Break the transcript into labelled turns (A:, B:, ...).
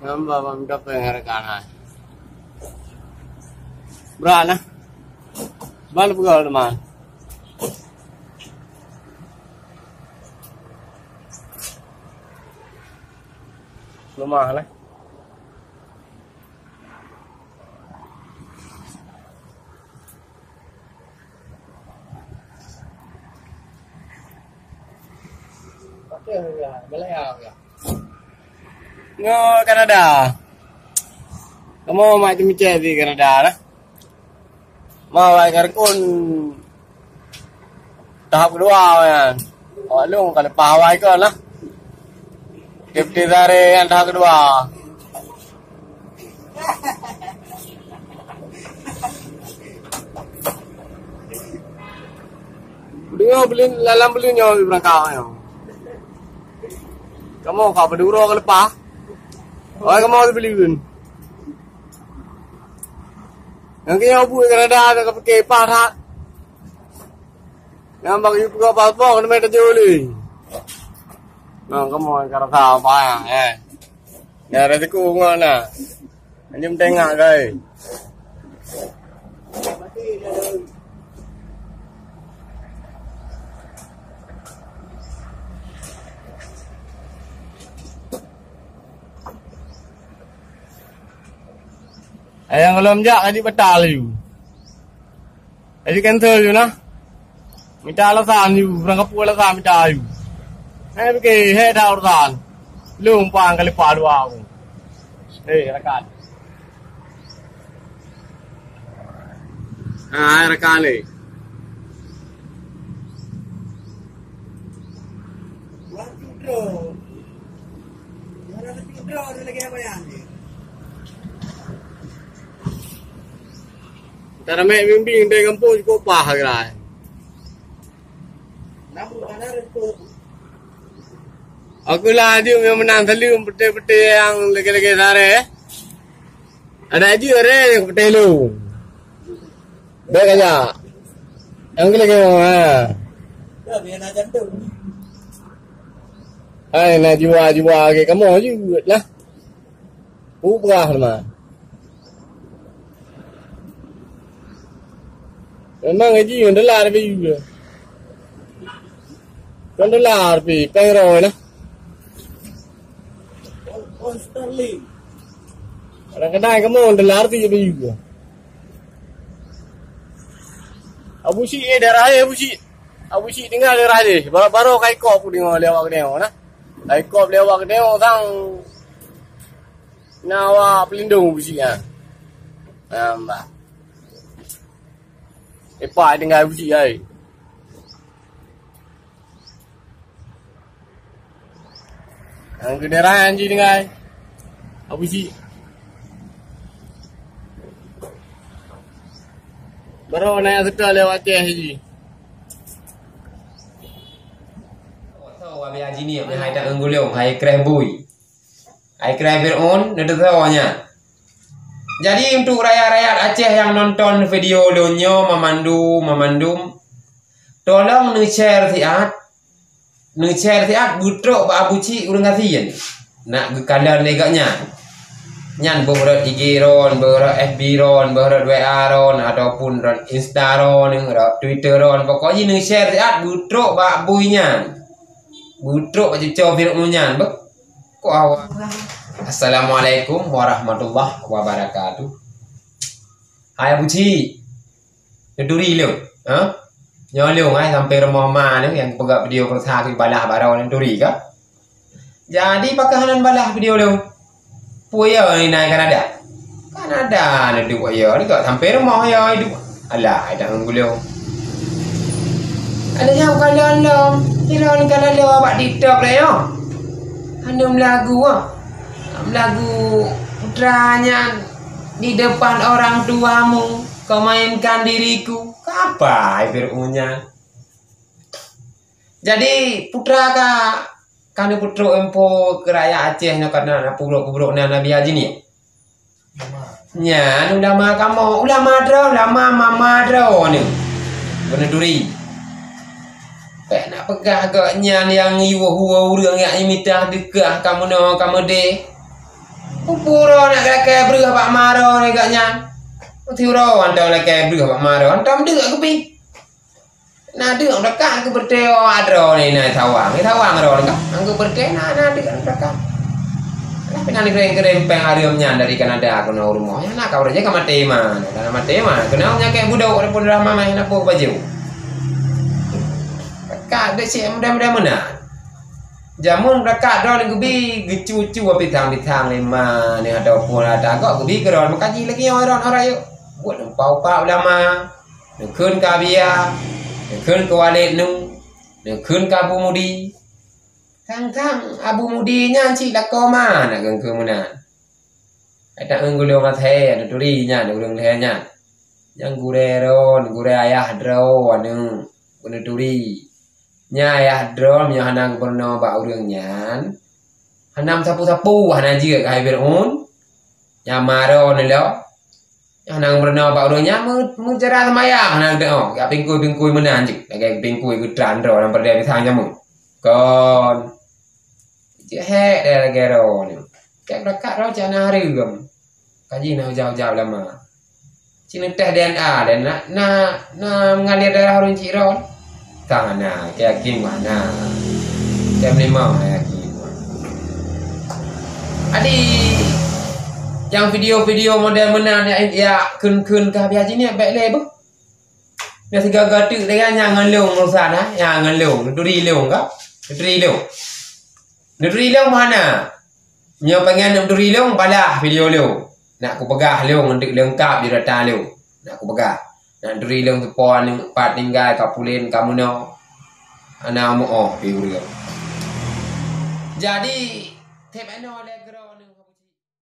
A: Nambah mamda pengarkan. Berana. Bal pegal teman. Lemah lah. Pakai ya, boleh ya. Ngo Kanada. Kamu macam macam di Kanada lah. Mau ikan tahap kedua kan. Oh lu kalau pawai kan lah. Kepti dari yang tahap kedua. Beli lalam beli nyawa berangkat ya. Kamu kau berdua ke lepas? Oh kamu harus beliin. Yang kaya abu Kanada ada pakai pahat. Yang bagi pegawai paspor kena mereka juli. Nah kamu kalau tahu apa ya? Ya resiko mana? Anjum tengah guys. Yang kalau menjak tadi batal you. Jadi cancel you nah. Minta alasan you, berangkat pula alasan minta you. Pergi dah urusan. Lumpang kali padu aku. Rekan. Rekan ni.
B: Waktu draw. Mana draw lagi apa yang ni?
A: Tara mek bimbing di kampung cukup pah gerai.
B: Namun mana itu?
A: Aku lah dia yang menang talium pete-pete yang lagi-lagi sare. Ada aja orang pete lu. Baik aja. Yang lagi mana?
B: Dah biar nak jantung.
A: Hai nak jiwa-jiwa ke kamu juga lah. Ubah mah. Memang gaji yang $1 lebih juga. Kan $1 lebih, pengen lah.
B: Constantly.
A: Kadang-kadang kamu $1 lebih juga. Abu si daerah Abu si tinggal daerah dia. Baru kai kop aku dengar lewat ke dia, nah. Kai kop lewat ke dia sang nawa pelindung Abu si ah. Nambah. Epa tinggal Abu si ai. Ang kendaraan je tinggal Abu si. Baru naik sekali lewat teh je.
C: Tahu abi haji ni hai tak ngulung hai kreh bui. Hai kreh beron ndak tahunya. Jadi untuk rakyat-rakyat Aceh yang nonton video lonyo memandum tolong nge-share tiat butrok ba abuci urang kasian nak gekalan legaknya nyan beurut IG ron beurut FB ron beurut WA ron ataupun ron Insta ron Twitter ron pokoknya nge-share tiat butrok ba abuinya butrok ba cucu virunnya bek ko awak. Assalamualaikum warahmatullahi wabarakatuh. Hai abuci. Duri lu, ha? Nyolong ai sampai rumah ma ni yang pegang video pertama ke balah barau ni duri ke? Jadi pakahanan balah video lu. Puya ni naik Kanada. Kanada ni duk ya ni ke sampai rumah ya hidup. Alah ada ngulung. Ada yang kalian lom. Kira ni kalau lu buat TikTok lah yo. Hanum lagu ah. Lagu putranya di depan orang tuamu kau mainkan diriku apa fir'unya. Jadi putra ka kanu putro empo keraya Aceh nya karena pubrok-pubrok na Nabi Haji ni. Nya anu ulama kamu ulama mama dro ni. Bener duri. Nak pegah agaknya yang iwo huwa urang yang imitah dekah kamu no kamu de. Puro nak ke berah pak maro ni gak nyan. Tiuro anda nak ke berah pak maro. Anda mendek aku pi. Nah dia orang dekat aku berdeo adro ni nak tawang. Ni tawang ro dekat. Aku berdeo nah dia dekat. Tapi nanti keren penghariumnya dari Kanada aku nak rumah. Ya nak kau aja ke mati mana? Karena mati mana? Kenalnya kayak budak orang pun ramah main apa baju. Dekat dek si mudah-mudah mana? Jamun dekat ro ni gubi gecucu pitang-pitang lima ni ada pun ada kok gubi keron makaji lagi orang yuk. Buat pau-pau lama. Nekun kabia. Nekun kawalet nu. Nekun kabu mudi. Thang abu mudinya cik dak koma nak geng ke mana. Ada enggulung athe ada turinya ada urang lehnya. Yang gure ayah dro anu gune turi. Nya ayah dro nya hanang berno ba urang nyan. Hanam sapu-sapu hana jieu ka haibirun. Nya maro ne lo. Hanang berno ba urang nya mu cara semayang hanang de oh ya pingkui menan jik. Lagi pingkui gudran dro nang perde di thang jamu. Kon Chị he đây là ghe đồ này. Các đó cắt đó cho nó rườm. Cái gì nào giàu là mà. Chị nó tè đen đen na ngan lihat darah orang chị rồi. Tangan na kayak gini mana. Kayak ni mau kayak gini. Adi yang video model menan ya kun kabia ni baik le bu. Dia tiga gatuk dengan yang ngelung sana, yang ngelung, duri leung kah? Duri leung. Duri leung mana? Nyo pengen duri leung balah video leung. Nak aku pegah leung untuk lengkap di data leung. Nak aku pegah. Nak duri leung tepon empat tinggal kapulin kamu no. Ana mu oh video leung. Jadi tep eno le gro